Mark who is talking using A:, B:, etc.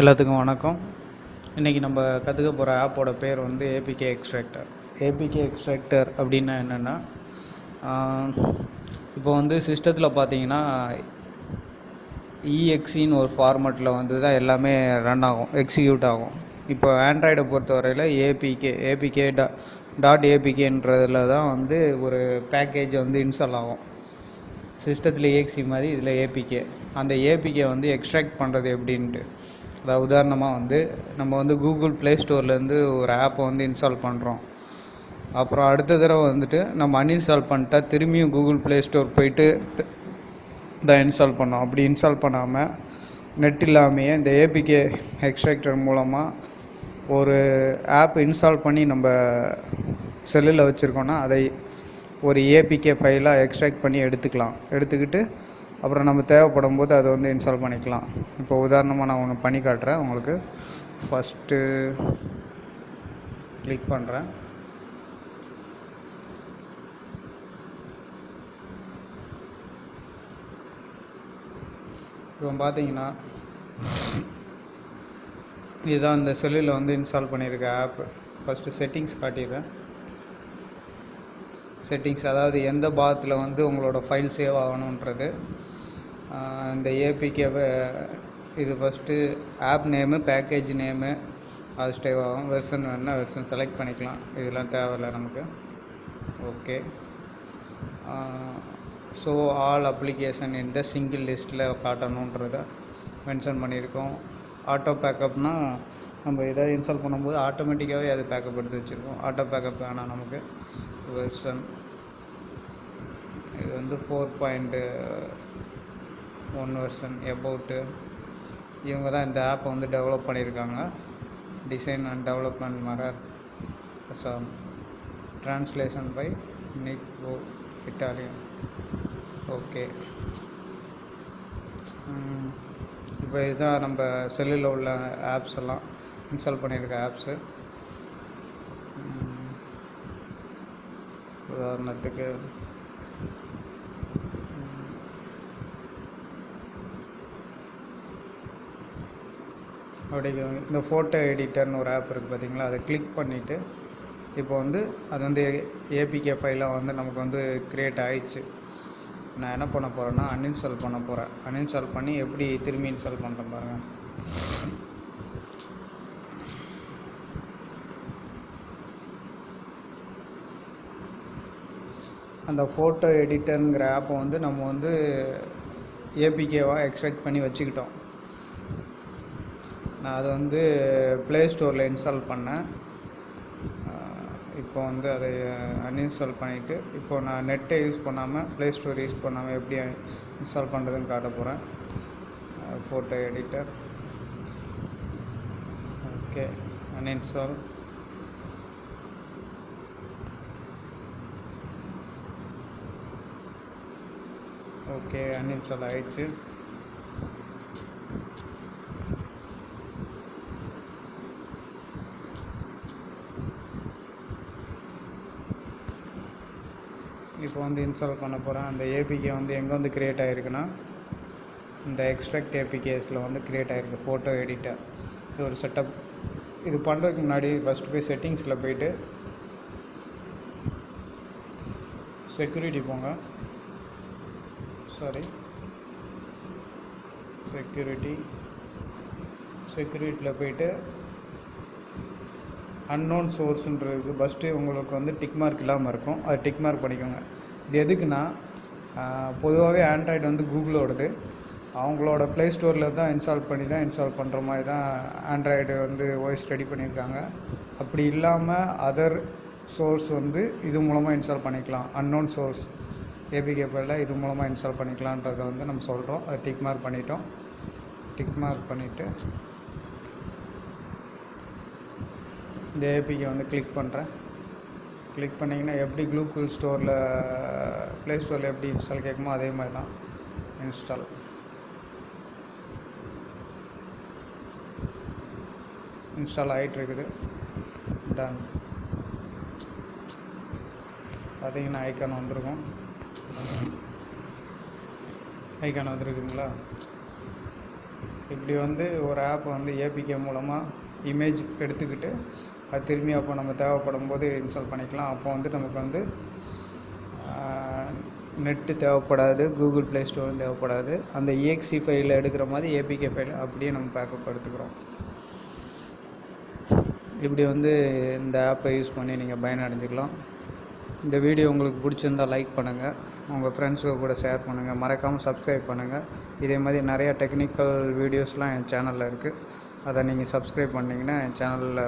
A: எல்லாத்துக்கும் வணக்கம். இன்றைக்கி நம்ம கற்றுக்க போகிற ஆப்போட பேர் வந்து ஏபிகே எக்ஸ்ட்ராக்டர். ஏபிகே எக்ஸ்ட்ராக்டர் அப்படின்னா என்னென்னா, இப்போ வந்து சிஸ்டத்தில் பார்த்தீங்கன்னா இஎக்ஸின்னு ஒரு ஃபார்மெட்டில் வந்து தான் எல்லாமே ரன் ஆகும், எக்ஸிக்யூட் ஆகும். இப்போ ஆண்ட்ராய்டை பொறுத்தவரையில் ஏபிகே டாட் ஏபிகேன்றதில் தான் வந்து ஒரு பேக்கேஜ் வந்து இன்ஸ்டால் ஆகும். சிஸ்டத்தில் இஎக்ஸி மாதிரி இதில் ஏபிகே. அந்த ஏபிகே வந்து எக்ஸ்ட்ராக்ட் பண்ணுறது எப்படின்ட்டு, அதாவது உதாரணமாக வந்து நம்ம வந்து கூகுள் ப்ளே ஸ்டோர்லேருந்து ஒரு ஆப்பை வந்து இன்ஸ்டால் பண்ணுறோம். அப்புறம் அடுத்த தடவை வந்துட்டு நம்ம அன்இன்ஸ்டால் பண்ணிட்டா திரும்பியும் கூகுள் ப்ளே ஸ்டோர் போயிட்டு தான் இன்ஸ்டால் பண்ணோம். அப்படி இன்ஸ்டால் பண்ணாமல் நெட் இல்லாமையே இந்த ஏபிகே எக்ஸ்ட்ராக்டர் மூலமாக ஒரு ஆப் இன்ஸ்டால் பண்ணி நம்ம செல்லில் வச்சுருக்கோன்னா அதை ஒரு ஏபிகே ஃபைலாக எக்ஸ்ட்ராக்ட் பண்ணி எடுத்துக்கிட்டு அப்புறம் நம்ம தேவைப்படும் போது அதை வந்து இன்ஸ்டால் பண்ணிக்கலாம். இப்போ உதாரணமாக நான் ஒன்று பண்ணி காட்டுறேன் உங்களுக்கு. ஃபஸ்ட்டு கிளிக் பண்ணுறேன். இப்போ பார்த்தீங்கன்னா இதுதான் இந்த செல்லில் வந்து இன்ஸ்டால் பண்ணியிருக்க ஆப்பு. ஃபஸ்ட்டு செட்டிங்ஸ் காட்டிடுறேன். செட்டிங்ஸ் அதாவது எந்த பாத்தில் வந்து உங்களோட ஃபைல் சேவ் ஆகணுன்றது. இந்த ஏபிகேவை இது first app name, package name அது சேவ் ஆகும். வெர்ஷன் வேணுன்னா வெர்ஷன் செலக்ட் பண்ணிக்கலாம். இதெல்லாம் தேவையில்லை நமக்கு. ஓகே. ஸோ ஆல் அப்ளிகேஷன் இந்த சிங்கிள் லிஸ்ட்டில் காட்டணுன்றதை மென்ஷன் பண்ணியிருக்கோம். ஆட்டோ பேக்கப்னால் நம்ம எதாவது இன்ஸ்டால் பண்ணும்போது ஆட்டோமேட்டிக்காகவே அது பேக்கப் எடுத்து வச்சுருக்கோம். ஆட்டோ பேக்கப் வேணாம் நமக்கு. வெர்ஷன் இது வந்து 4.1 வெர்ஷன். எபவுட்டு இவங்க தான் இந்த ஆப்பை வந்து டெவலப் பண்ணியிருக்காங்க. டிசைன் அண்ட் டெவலப்மெண்ட் மகர் translation by Nico Italian. Okay. இப்போ இதுதான் நம்ம செல்லில் உள்ள ஆப்ஸ் எல்லாம் இன்ஸ்டால் பண்ணியிருக்க ஆப்ஸு. உதாரணத்துக்கு அப்படியே இந்த ஃபோட்டோ எடிட்டர்னு ஒரு ஆப் இருக்குது பார்த்தீங்களா, அதை கிளிக் பண்ணிவிட்டு இப்போ வந்து அது வந்து ஏபிகே ஃபைலாக வந்து நமக்கு வந்து க்ரியேட் ஆகிடுச்சு. நான் என்ன பண்ண போகிறேன்னா அன்இன்ஸ்டால் பண்ண போகிறேன். அன்இன்ஸ்டால் பண்ணி எப்படி திரும்பி இன்ஸ்டால் பண்ணுறேன் பாருங்கள். அந்த ஃபோட்டோ எடிட்டருங்கிற ஆப்பை வந்து நம்ம வந்து ஏபிகேவாக எக்ஸ்ட்ராக்ட் பண்ணி வச்சுக்கிட்டோம். நான் அதை வந்து ப்ளே ஸ்டோரில் இன்ஸ்டால் பண்ணேன். இப்போ வந்து அதை அன்இன்ஸ்டால் பண்ணிவிட்டு இப்போ நான் நெட்டை யூஸ் பண்ணாமல் ப்ளே ஸ்டோர் யூஸ் பண்ணாமல் எப்படி இன்ஸ்டால் பண்ணுறதுன்னு காட்ட போகிறேன். Photo editor. Okay. Uninstall. Okay. Uninstall ஆகிடுச்சு. இப்போ வந்து இன்ஸ்டால் பண்ண போகிறேன். அந்த ஏபிகே வந்து எங்கே வந்து க்ரியேட் ஆகிருக்குன்னா இந்த எக்ஸ்ட்ராக்ட் ஏபிகேஸில் வந்து க்ரியேட் ஆகிருக்கு ஃபோட்டோ எடிட்டர். இது ஒரு செட்டப். இது பண்ணுறதுக்கு முன்னாடி ஃபஸ்ட்டு போய் செட்டிங்ஸில் போய்ட்டு செக்யூரிட்டி போங்க. செக்யூரிட்டியில் போய்ட்டு அன்னோன் சோர்ஸுன்றது ஃபஸ்ட்டு உங்களுக்கு வந்து டிக் மார்க் இல்லாமல் இருக்கும். அது டிக் மார்க் பண்ணிக்கோங்க. இது எதுக்குன்னா பொதுவாகவே ஆண்ட்ராய்டு வந்து கூகுளோடது. அவங்களோட ப்ளே ஸ்டோரில் தான் இன்ஸ்டால் பண்ணுற மாதிரி தான் ஆண்ட்ராய்டு வந்து ஓஎஸ் ரெடி பண்ணியிருக்காங்க. அப்படி இல்லாமல் அதர் சோர்ஸ் வந்து இது மூலமாக இன்ஸ்டால் பண்ணிக்கலாம். அன்னோன் சோர்ஸ் ஏபிகே ஃபைலில் இது மூலமாக இன்ஸ்டால் பண்ணிக்கலான்றதை வந்து நம்ம சொல்கிறோம். அதை டிக் மார்க் பண்ணிட்டோம். டிக் மார்க் பண்ணிவிட்டு இந்த ஏபிகே வந்து கிளிக் பண்ணுறேன். கிளிக் பண்ணிங்கன்னா எப்படி கூகுள் ஸ்டோரில் ப்ளே ஸ்டோரில் எப்படி இன்ஸ்டால் கேட்குமோ அதே மாதிரி தான் இன்ஸ்டால் ஆகிட்டுருக்குது. டன். பார்த்தீங்கன்னா ஐக்கான் வந்துருக்கும். ஐக்கான் வந்துருக்குங்களா? இப்படி வந்து ஒரு ஆப் வந்து ஏபிகே மூலமாக இமேஜ் எடுத்துக்கிட்டு அது திரும்பி அப்போ நம்ம தேவைப்படும் போது இன்ஸ்டால் பண்ணிக்கலாம். அப்போ வந்து நமக்கு வந்து நெட்டு தேவைப்படாது, கூகுள் ப்ளே ஸ்டோரும் தேவைப்படாது. அந்த EXE ஃபைலில் எடுக்கிற மாதிரி ஏபிகே ஃபைல் அப்படியே நம்ம பேக்கப் எடுத்துக்கிறோம். இப்படி வந்து இந்த ஆப்பை யூஸ் பண்ணி நீங்கள் பயனடைஞ்சிக்கலாம். இந்த வீடியோ உங்களுக்கு பிடிச்சிருந்தால் லைக் பண்ணுங்கள், உங்கள் ஃப்ரெண்ட்ஸுக்கு கூட ஷேர் பண்ணுங்கள், மறக்காமல் சப்ஸ்கிரைப் பண்ணுங்கள். இதே மாதிரி நிறையா டெக்னிக்கல் வீடியோஸ்லாம் என் சேனலில் இருக்குது. அதை நீங்கள் சப்ஸ்கிரைப் பண்ணிங்கன்னா என் சேனலில்